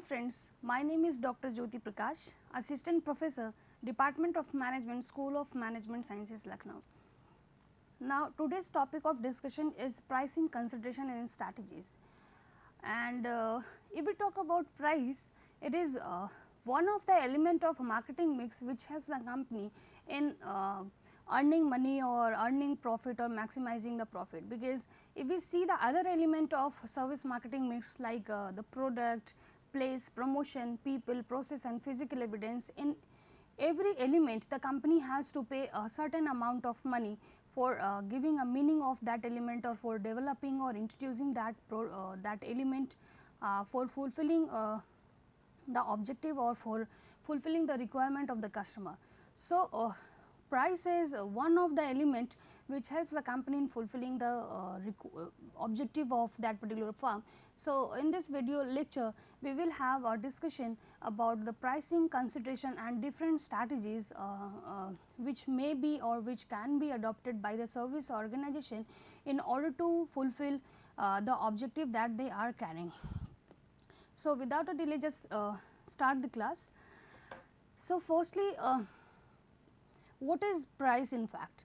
friends, my name is Dr. Jyoti Prakash, Assistant Professor, Department of Management, School of Management Sciences, Lucknow. Now, today's topic of discussion is pricing consideration and strategies. And if we talk about price, it is one of the element of marketing mix which helps the company in earning money or earning profit or maximizing the profit, because if we see the other element of service marketing mix like the product, place, promotion, people, process and physical evidence, in every element the company has to pay a certain amount of money for giving a meaning of that element or for developing or introducing that that element for fulfilling the objective or for fulfilling the requirement of the customer. So, price is one of the element which helps the company in fulfilling the objective of that particular firm. So, in this video lecture we will have a discussion about the pricing consideration and different strategies which may be or which can be adopted by the service organization in order to fulfill the objective that they are carrying. So, without a delay just start the class. So, firstly what is price in fact?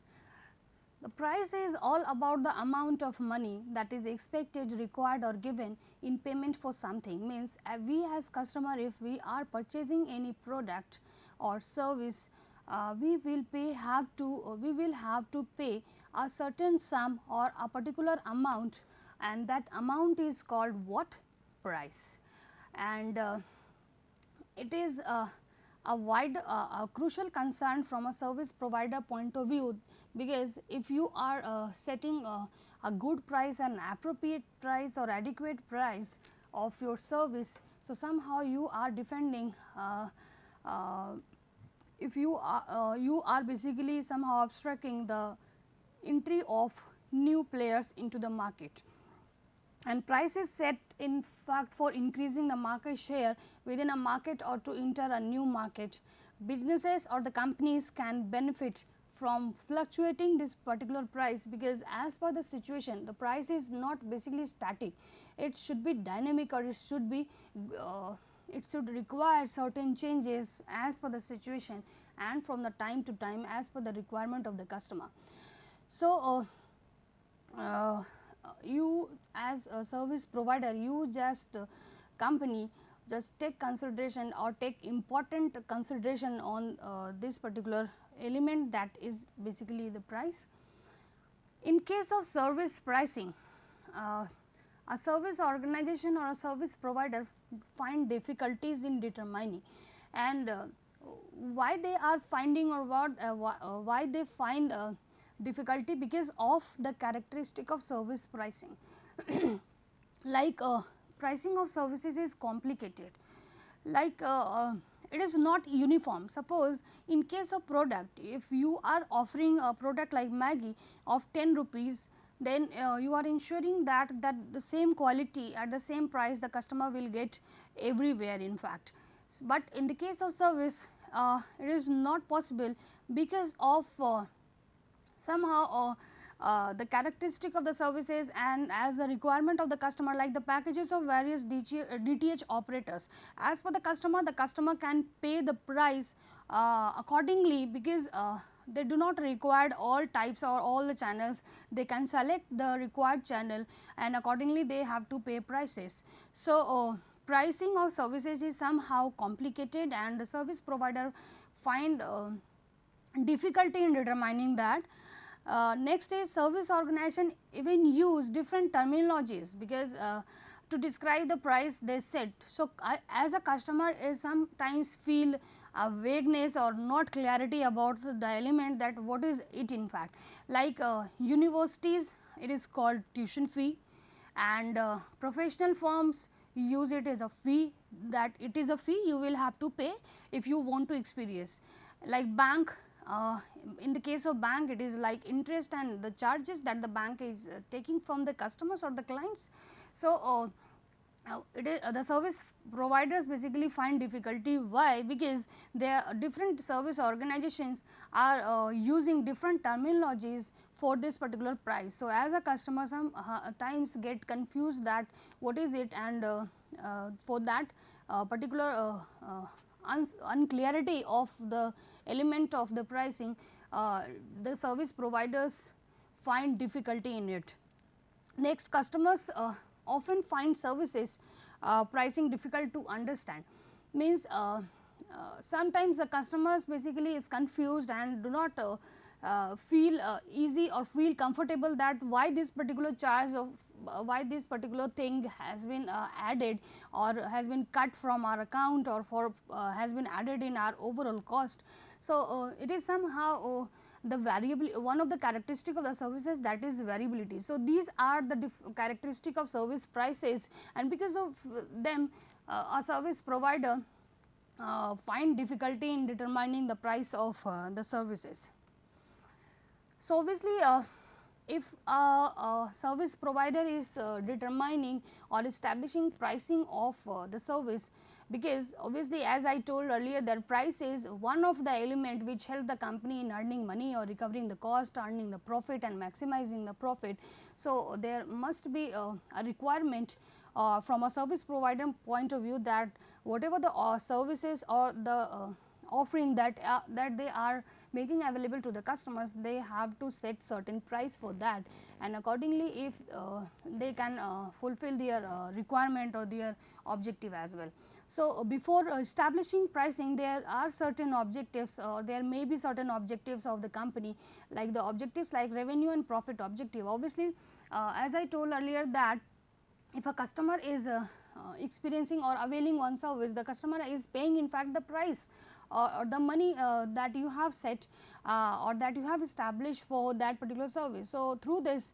The price is all about the amount of money that is expected, required or given in payment for something. Means we as customer, if we are purchasing any product or service, we will have to pay a certain sum or a particular amount, and that amount is called what? Price. And it is a wide a crucial concern from a service provider point of view, because if you are setting a good price and appropriate price or adequate price of your service, so somehow you are defending if you are basically somehow obstructing the entry of new players into the market. And price is set in fact for increasing the market share within a market or to enter a new market. Businesses or the companies can benefit from fluctuating this particular price, because as per the situation the price is not basically static, it should be dynamic, or it should be it should require certain changes as per the situation and from the time to time as per the requirement of the customer. So, you as a service provider, you just company just take consideration or take important consideration on this particular element, that is basically the price. In case of service pricing, a service organization or a service provider find difficulties in determining, and why they are finding or what why they find difficulty, because of the characteristic of service pricing. Like pricing of services is complicated, like it is not uniform. Suppose in case of product, if you are offering a product like Maggi of 10 rupees, then you are ensuring that the same quality at the same price the customer will get everywhere in fact. But in the case of service it is not possible, because of somehow the characteristic of the services and as the requirement of the customer, like the packages of various DTH operators. As per the customer can pay the price accordingly, because they do not require all types or all the channels, they can select the required channel and accordingly they have to pay prices. So, pricing of services is somehow complicated, and the service provider find difficulty in determining that. Next is service organization even use different terminologies, because to describe the price they set. So, as a customer is sometimes feel a vagueness or not clarity about the element, that what is it in fact. Like universities, it is called tuition fee, and professional firms use it as a fee, that it is a fee you will have to pay if you want to experience. Like bank, in the case of bank it is like interest and the charges that the bank is taking from the customers or the clients. So, it is the service providers basically find difficulty. Why? Because their different service organizations are using different terminologies for this particular price. So, as a customer some times get confused that what is it, and for that particular unclarity of the element of the pricing, the service providers find difficulty in it. Next, customers often find services pricing difficult to understand, means sometimes the customers basically is confused and do not feel easy or feel comfortable that why this particular charge of why this particular thing has been added or has been cut from our account or for has been added in our overall cost. So, it is somehow the variable, one of the characteristic of the services, that is variability. So, these are the characteristic of service prices, and because of them a service provider find difficulty in determining the price of the services. So, obviously, if a service provider is determining or establishing pricing of the service, because obviously as I told earlier that price is one of the element which help the company in earning money or recovering the cost, earning the profit and maximizing the profit. So, there must be a requirement from a service provider point of view that whatever the services or the offering that they are making available to the customers, they have to set certain price for that, and accordingly if they can fulfill their requirement or their objective as well. So, before establishing pricing, there are certain objectives or there may be certain objectives of the company, like the objectives like revenue and profit objective. Obviously, as I told earlier that if a customer is experiencing or availing one service, the customer is paying in fact the price or the money that you have set or that you have established for that particular service. So, through this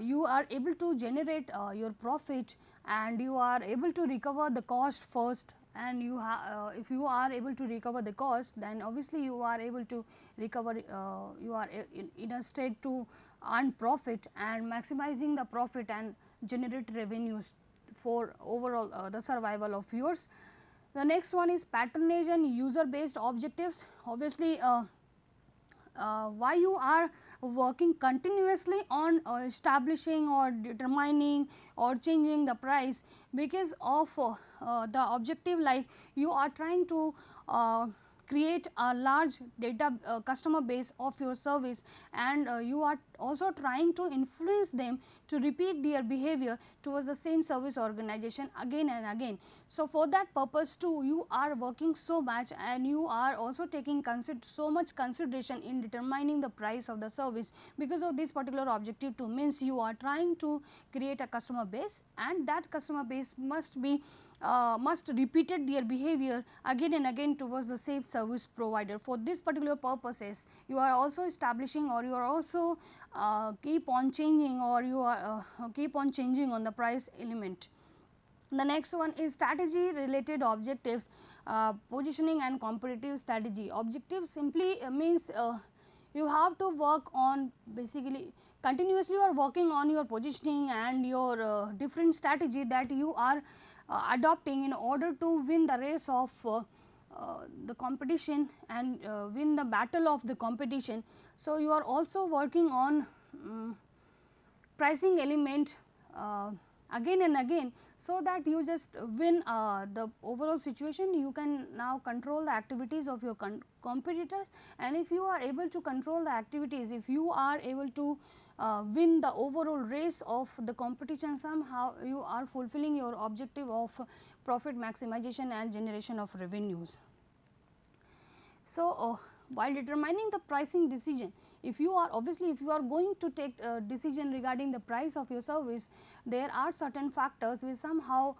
you are able to generate your profit, and you are able to recover the cost first, and you if you are able to recover the cost, then obviously you are able to recover you are in a state to earn profit and maximizing the profit and generate revenues for overall the survival of yours. The next one is patronage and user based objectives. Obviously, why you are working continuously on establishing or determining or changing the price, because of the objective, like you are trying to create a large data customer base of your service, and you are also trying to influence them to repeat their behavior towards the same service organization again and again. So, for that purpose too, you are working so much, and you are also taking so much consideration in determining the price of the service because of this particular objective too, means you are trying to create a customer base, and that customer base must be must repeated their behavior again and again towards the same service provider. For this particular purposes, you are also establishing or you are also keep on changing or you are keep on changing on the price element. The next one is strategy related objectives, positioning and competitive strategy. Objective simply means you have to work on, basically continuously you are working on your positioning and your different strategy that you are adopting in order to win the race of the competition and win the battle of the competition. So, you are also working on pricing element again and again, so that you just win the overall situation. You can now control the activities of your competitors, and if you are able to control the activities, if you are able to win the overall race of the competition, somehow you are fulfilling your objective of profit maximization and generation of revenues. So, while determining the pricing decision, if you are obviously if you are going to take a decision regarding the price of your service, there are certain factors which somehow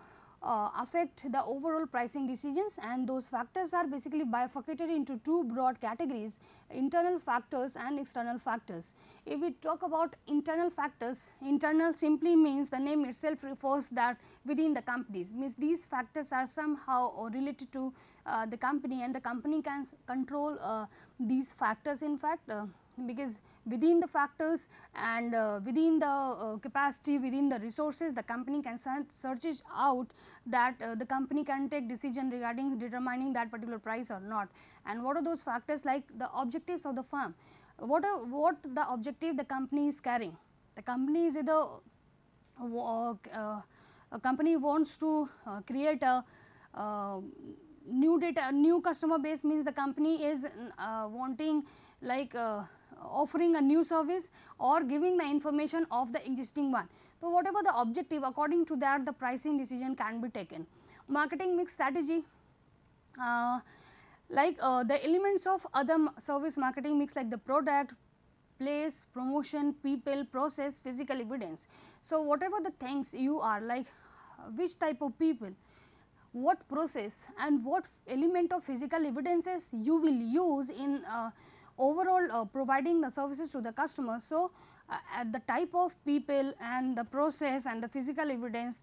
affect the overall pricing decisions, and those factors are basically bifurcated into two broad categories: internal factors and external factors. If we talk about internal factors, internal simply means the name itself refers that within the companies, means these factors are somehow related to the company, and the company can control these factors in fact, because within the factors and within the capacity, within the resources, the company can search it out that the company can take decision regarding determining that particular price or not. And what are those factors? Like the objectives of the firm, what the objective the company is carrying. The company is either a company wants to create a new data, new customer base means the company is wanting like offering a new service or giving the information of the existing one. So, whatever the objective, according to that the pricing decision can be taken. Marketing mix strategy, the elements of other service marketing mix like the product, place, promotion, people, process, physical evidence. So, whatever the things you are like which type of people, what process and what element of physical evidences you will use in overall providing the services to the customer. So, at the type of people and the process and the physical evidence,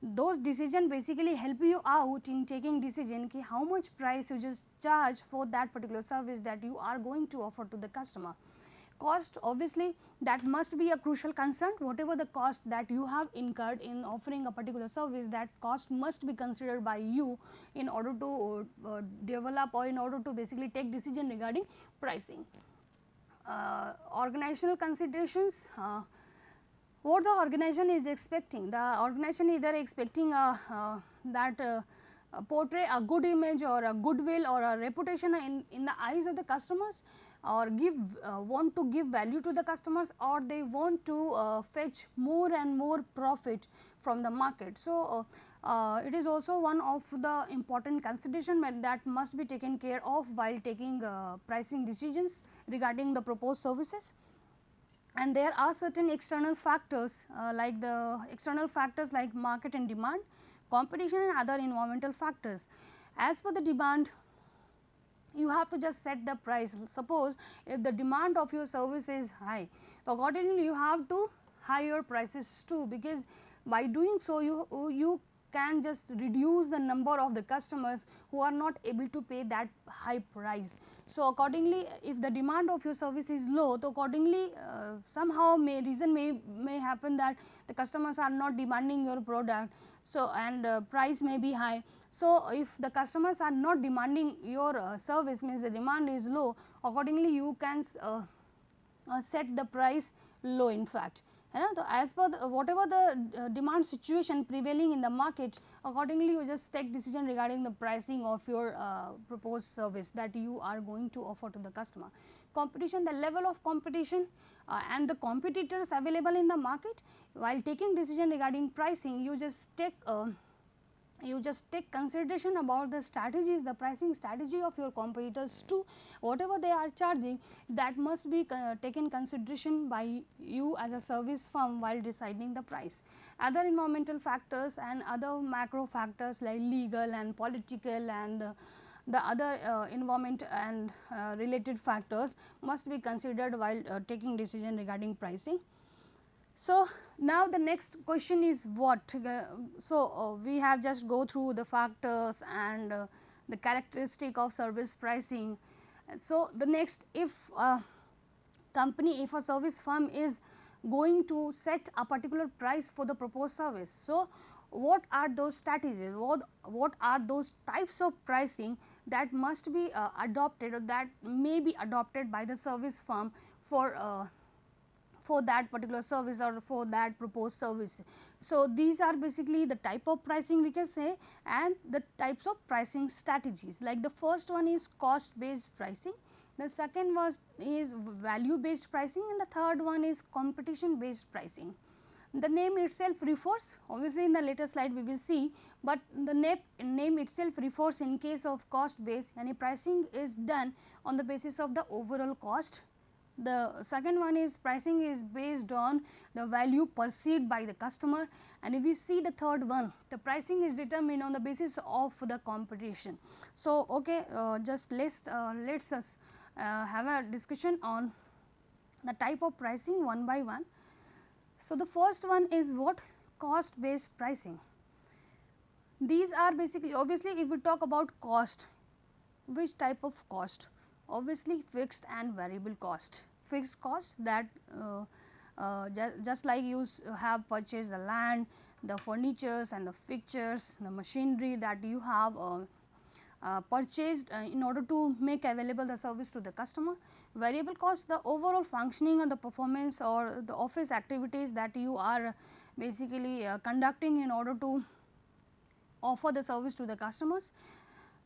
those decision basically help you out in taking decision ki how much price you just charge for that particular service that you are going to offer to the customer. Cost, obviously that must be a crucial concern. Whatever the cost that you have incurred in offering a particular service, that cost must be considered by you in order to develop or in order to basically take decision regarding pricing. Organizational considerations, what the organization is expecting. The organization either expecting that portray a good image or a goodwill or a reputation in the eyes of the customers, or give want to give value to the customers, or they want to fetch more and more profit from the market. So, it is also one of the important consideration that must be taken care of while taking pricing decisions regarding the proposed services. And there are certain external factors like the external factors like market and demand, competition and other environmental factors. As per the demand, you have to just set the price. Suppose if the demand of your service is high, accordingly you have to high your prices too, because by doing so you can just reduce the number of the customers who are not able to pay that high price. So, accordingly if the demand of your service is low, so accordingly somehow reason may happen that the customers are not demanding your product. So, and price may be high. So, if the customers are not demanding your service, means the demand is low, accordingly you can set the price low in fact. So, as per whatever the demand situation prevailing in the market, accordingly you just take decision regarding the pricing of your proposed service that you are going to offer to the customer. Competition, the level of competition and the competitors available in the market. While taking decision regarding pricing, you just take consideration about the strategies, the pricing strategy of your competitors too. Whatever they are charging, that must be taken consideration by you as a service firm while deciding the price. Other environmental factors and other macro factors like legal and political and the other environment and related factors must be considered while taking decision regarding pricing. So, now the next question is what? We have just go through the factors and the characteristic of service pricing. And so, the next, if a company, if a service firm is going to set a particular price for the proposed service. So, what are those strategies, what are those types of pricing that must be adopted or that may be adopted by the service firm for that particular service or for that proposed service. So, these are basically the type of pricing we can say, and the types of pricing strategies. Like the first one is cost based pricing, the second is value based pricing, and the third one is competition based pricing. The name itself refers, obviously in the later slide we will see, but the name itself refers in case of cost based, any pricing is done on the basis of the overall cost. The second one is pricing is based on the value perceived by the customer, and if we see the third one, the pricing is determined on the basis of the competition. So, okay, just let's us have a discussion on the type of pricing one by one. So, the first one is what? Cost based pricing. These are basically, obviously if we talk about cost, which type of cost? Obviously fixed and variable cost. Fixed cost, that just like you have purchased the land, the furnitures and the fixtures, the machinery that you have purchased in order to make available the service to the customer. Variable cost, the overall functioning or the performance or the office activities that you are basically conducting in order to offer the service to the customers.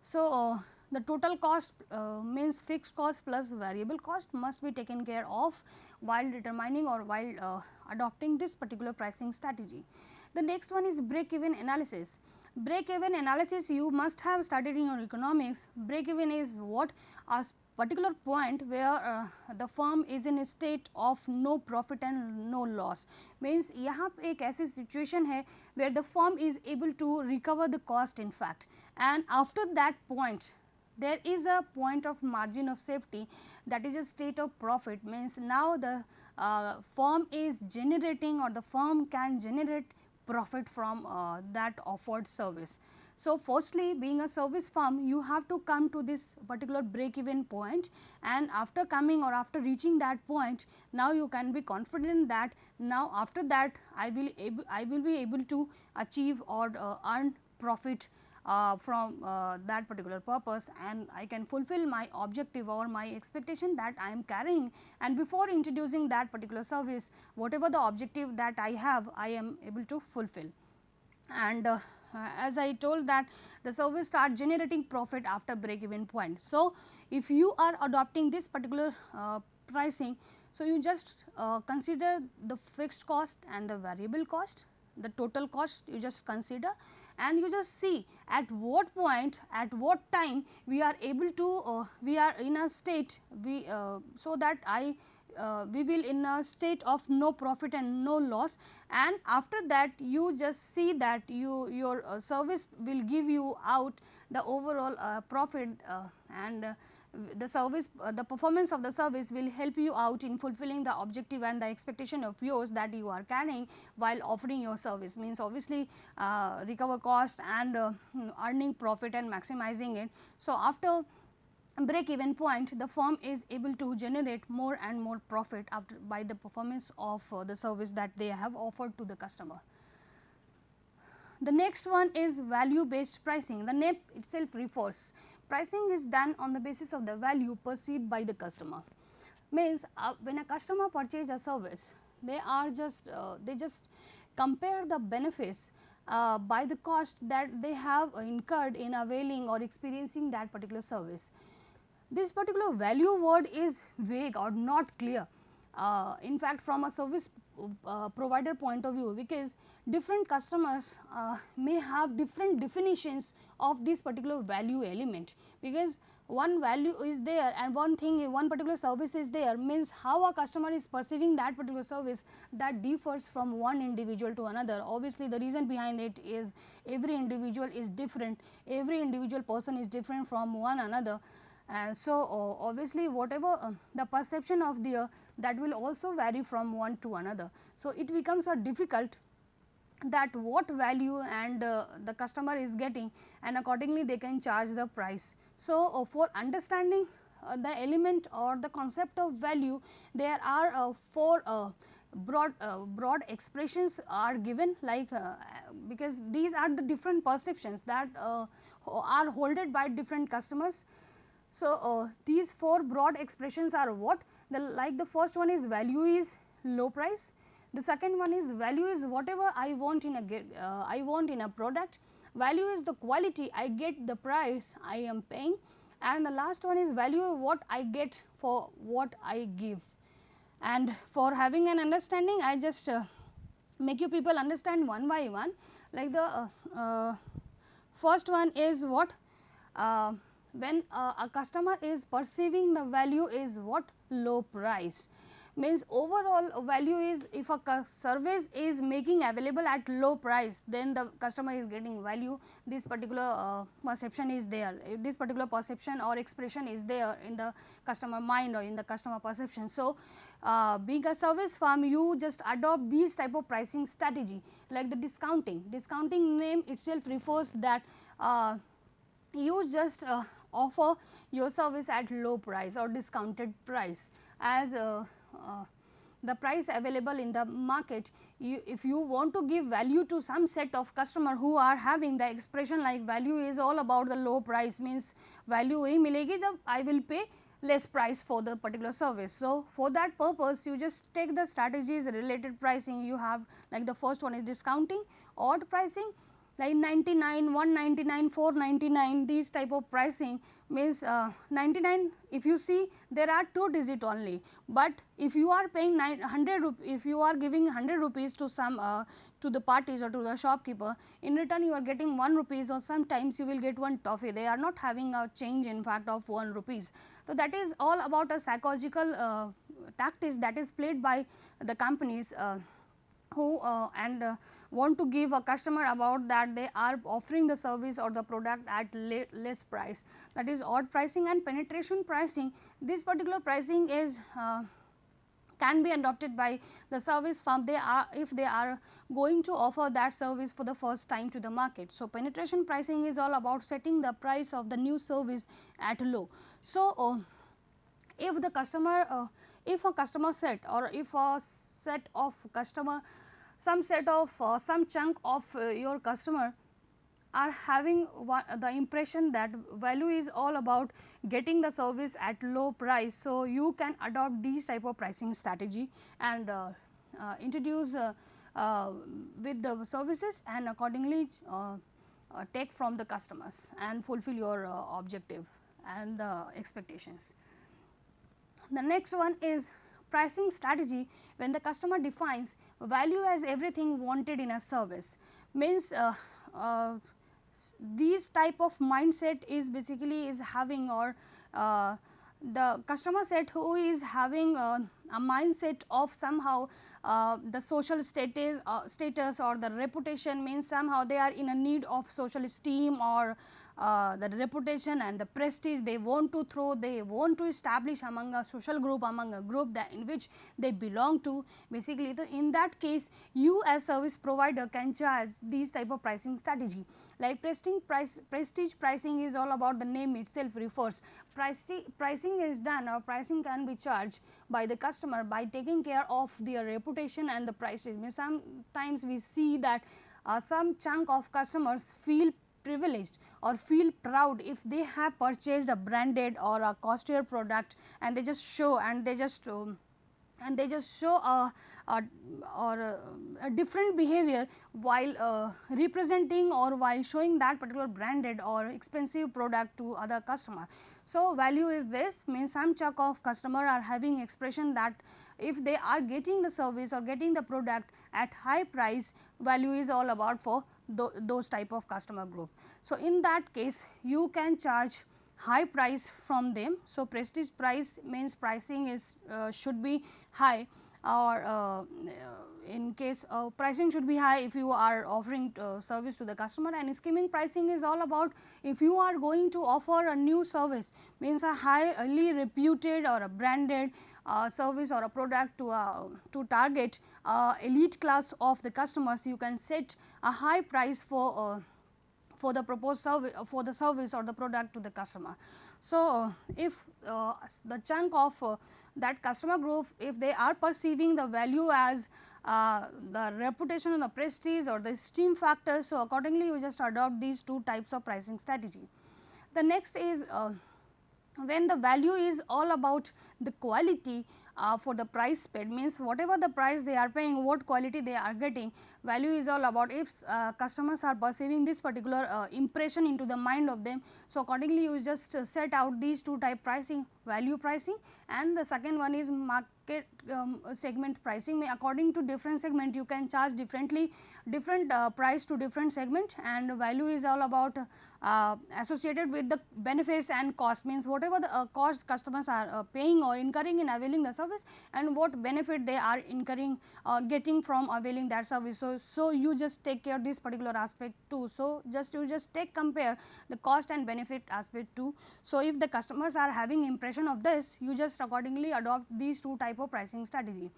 So, the total cost means fixed cost plus variable cost must be taken care of while determining or while adopting this particular pricing strategy. The next one is break even analysis. Break even analysis you must have studied in your economics. Break even is what? A particular point where the firm is in a state of no profit and no loss. Means यहाँ पे एक ऐसी situation है where the firm is able to recover the cost in fact, and after that point there is a point of margin of safety, that is a state of profit. Means now the firm is generating or the firm can generate profit from that offered service. So, firstly being a service firm you have to come to this particular break even point, and after coming or after reaching that point, now you can be confident that now after that I will be able to achieve or earn profit from that particular purpose, and I can fulfill my objective or my expectation that I am carrying, and before introducing that particular service whatever the objective that I have I am able to fulfill. And as I told that the service start generating profit after break even point. So, if you are adopting this particular pricing, so you just consider the fixed cost and the variable cost, the total cost you just consider, and you just see at what point, at what time we are able to we are in a state so that we will in a state of no profit and no loss, and after that you just see that your service will give you out the overall profit, and the service the performance of the service will help you out in fulfilling the objective and the expectation of yours that you are carrying while offering your service. Means obviously recover cost and earning profit and maximizing it. So, after break even point the firm is able to generate more and more profit after by the performance of the service that they have offered to the customer. The next one is value based pricing. The name itself refers, pricing is done on the basis of the value perceived by the customer. Means when a customer purchase a service, they are just they just compare the benefits by the cost that they have incurred in availing or experiencing that particular service. This particular value word is vague or not clear. In fact, from a service provider point of view, because different customers may have different definitions of this particular value element, because one value is there and one particular service is there, means how a customer is perceiving that particular service that differs from one individual to another. Obviously, the reason behind it is every individual is different, every individual person is different from one another. So, obviously whatever the perception of the that will also vary from one to another. So, it becomes difficult that what value and the customer is getting, and accordingly they can charge the price. So, for understanding the element or the concept of value, there are four broad expressions are given, like because these are the different perceptions that are holded by different customers. So, these four broad expressions are what? The first one is value is low price, the second one is value is whatever I want in a product, value is the quality I get, the price I am paying, and the last one is value what I get for what I give. And for having an understanding, I just make you people understand one by one. Like the first one is what? When a customer is perceiving the value is what? Low price. Means overall value is, if a service is making available at low price, then the customer is getting value. This particular perception is there, this particular perception or expression is there in the customer mind or in the customer perception. So, being a service firm, you just adopt these type of pricing strategy, like the discounting. Discounting name itself refers that you just offer your service at low price or discounted price, as the price available in the market. If you want to give value to some set of customer who are having the expression like value is all about the low price, means value ही मिलेगी तब I will pay less price for the particular service. So, for that purpose you just take the strategies related pricing. You have like the first one is discounting, odd pricing, like 99, 199, 499, these type of pricing means 99, if you see there are 2 digit only, but if you are paying 100, if you are giving 100 rupees to some to the parties or to the shopkeeper, in return you are getting 1 rupees, or sometimes you will get 1 toffee, they are not having a change in fact of 1 rupees. So, that is all about a psychological tactics that is played by the companies who want to give a customer about that they are offering the service or the product at less price, that is odd pricing. And penetration pricing, this particular pricing is can be adopted by the service firm, they are if they are going to offer that service for the first time to the market. So, penetration pricing is all about setting the price of the new service at low. So, if the customer if a customer set, or if a set of customer, some set of some chunk of your customer are having the impression that value is all about getting the service at low price. So, you can adopt these type of pricing strategy and introduce with the services, and accordingly take from the customers and fulfill your objective and expectations. The next one is pricing strategy when the customer defines value as everything wanted in a service, means these type of mindset is basically is having, or the customer set who is having a mindset of somehow the social status or the reputation, means somehow they are in a need of social esteem, or the reputation and the prestige they want to throw, they want to establish among a social group, among a group that in which they belong to. Basically, in that case, you as service provider can charge these type of pricing strategy. Like prestige pricing is all about, the name itself refers, pricing is done, or pricing can be charged by the customer by taking care of their reputation and the prices. Sometimes we see that some chunk of customers feel privileged or feel proud if they have purchased a branded or a costlier product, and they just show and they just show a different behavior while representing or while showing that particular branded or expensive product to other customer. So, value is this, means some chunk of customer are having expression that if they are getting the service or getting the product at high price, value is all about for those type of customer group. So, in that case you can charge high price from them. So, prestige price means pricing is should be high, or in case pricing should be high if you are offering service to the customer. And skimming pricing is all about if you are going to offer a new service, means a highly reputed or a branded service or a product to target elite class of the customers, you can set a high price for the proposed service, for the service or the product to the customer. So, if the chunk of that customer group, if they are perceiving the value as the reputation and the prestige or the esteem factor, so accordingly you just adopt these two types of pricing strategy. The next is when the value is all about the quality for the price paid, means whatever the price they are paying, what quality they are getting, value is all about if customers are perceiving this particular impression into the mind of them. So, accordingly you just set out these two type pricing, value pricing, and the second one is market segment pricing. According to different segment you can charge differently, different price to different segment, and value is all about associated with the benefits and cost, means whatever the cost customers are paying or incurring in availing the service, and what benefit they are incurring getting from availing that service. So, you just take care of this particular aspect too. So, you just compare the cost and benefit aspect too. So, if the customers are having impression of this, you just accordingly adopt these two type of pricing strategy.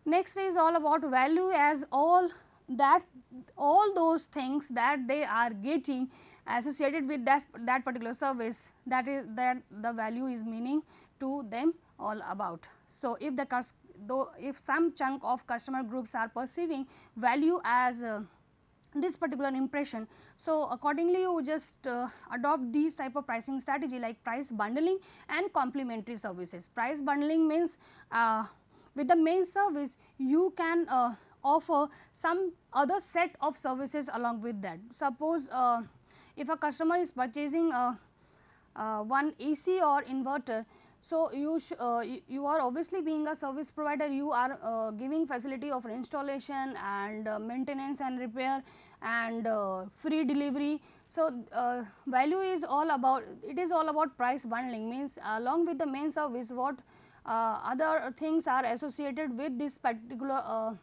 Next is all about value as all those things that they are getting associated with that particular service, that is that the value is meaning to them all about. So, if if some chunk of customer groups are perceiving value as this particular impression, so accordingly you just adopt these type of pricing strategy like price bundling and complementary services. Price bundling means with the main service you can offer some other set of services along with that. Suppose if a customer is purchasing one AC or inverter, so you are obviously being a service provider, you are giving facility of installation and maintenance and repair and free delivery. So value is all about, it is all about price bundling, means along with the main service what other things are associated with this particular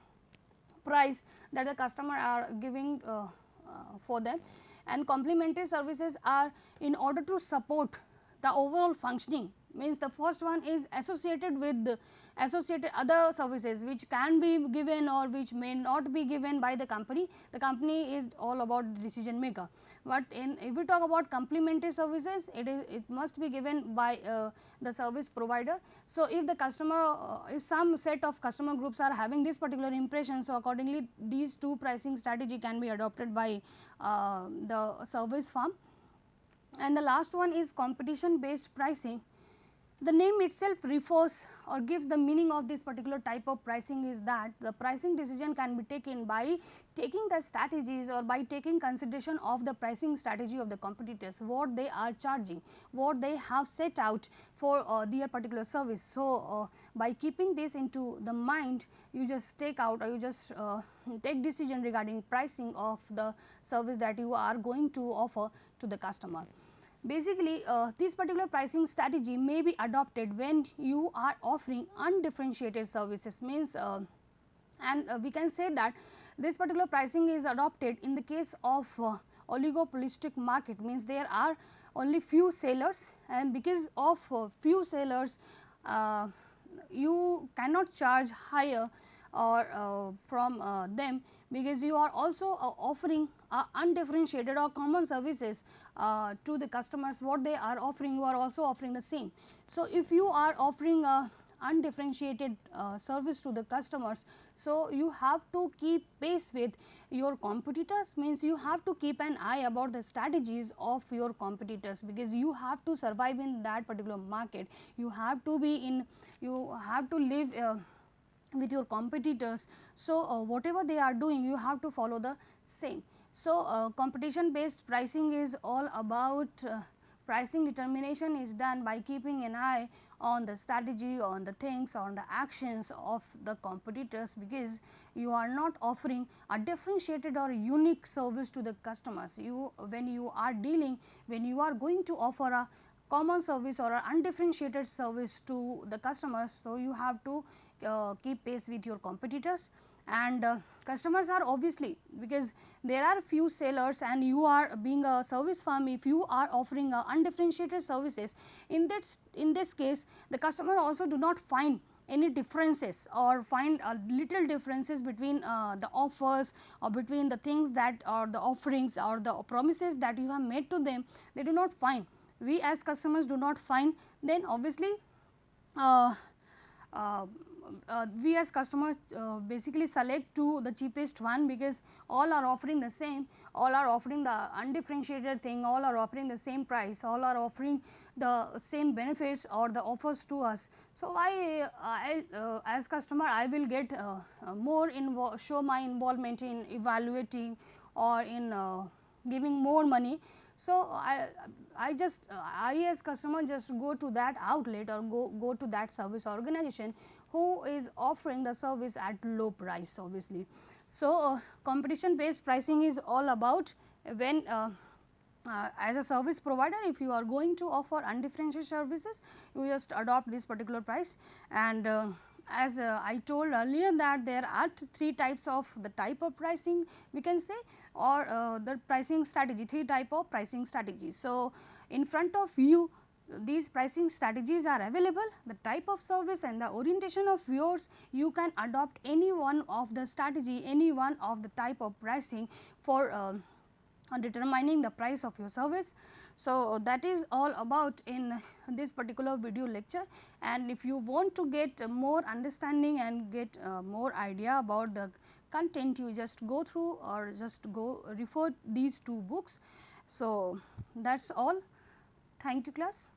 price that the customer are giving for them. And complementary services are in order to support the overall functioning, means the first one is associated with the associated other services which can be given or which may not be given by the company. The company is all about the decision maker, but if we talk about complementary services, it must be given by the service provider. So if the customer if some set of customer groups are having this particular impression, so accordingly these two pricing strategy can be adopted by the service firm. And the last one is competition based pricing. The name itself refers or gives the meaning of this particular type of pricing is that the pricing decision can be taken by taking the strategies or by taking consideration of the pricing strategy of the competitors, what they are charging, what they have set out for their particular service. So by keeping this into the mind, you just take out or you just take decision regarding pricing of the service that you are going to offer to the customer. Basically this particular pricing strategy may be adopted when you are offering undifferentiated services, means we can say that this particular pricing is adopted in the case of oligopolistic market, means there are only few sellers, and because of few sellers you cannot charge higher or from them, because you are also offering undifferentiated or common services to the customers. What they are offering, you are also offering the same. So if you are offering a undifferentiated service to the customers, so you have to keep pace with your competitors, means you have to keep an eye about the strategies of your competitors, because you have to survive in that particular market. You have to be in, you have to live with your competitors. So whatever they are doing, you have to follow the same. So competition based pricing is all about pricing determination is done by keeping an eye on the strategy, on the things, on the actions of the competitors, because you are not offering a differentiated or unique service to the customers. You, when you are dealing, when you are going to offer a common service or an undifferentiated service to the customers, so you have to keep pace with your competitors. And customers are obviously, because there are few sellers and you are being a service firm, if you are offering undifferentiated services, in this case the customer also do not find any differences or find little differences between the offers or between the things that are the offerings or the promises that you have made to them. They do not find, we as customers do not find, then obviously we as customers basically select to the cheapest one, because all are offering the same, all are offering the undifferentiated thing, all are offering the same price, all are offering the same benefits or the offers to us. So I as customer I will get more show my involvement in evaluating or in giving more money. So I just I as customer just go to that outlet or go to that service organization who is offering the service at low price obviously. So competition based pricing is all about when as a service provider, if you are going to offer undifferentiated services, you just adopt this particular price. And as I told earlier that there are three types of the type of pricing we can say, or the pricing strategy, three type of pricing strategies. So in front of you these pricing strategies are available, the type of service and the orientation of yours, you can adopt any one of the strategy, any one of the type of pricing for determining the price of your service. So that is all about in this particular video lecture. And if you want to get more understanding and get more idea about the content, you just go through or just go refer these two books. So that's all. Thank you class.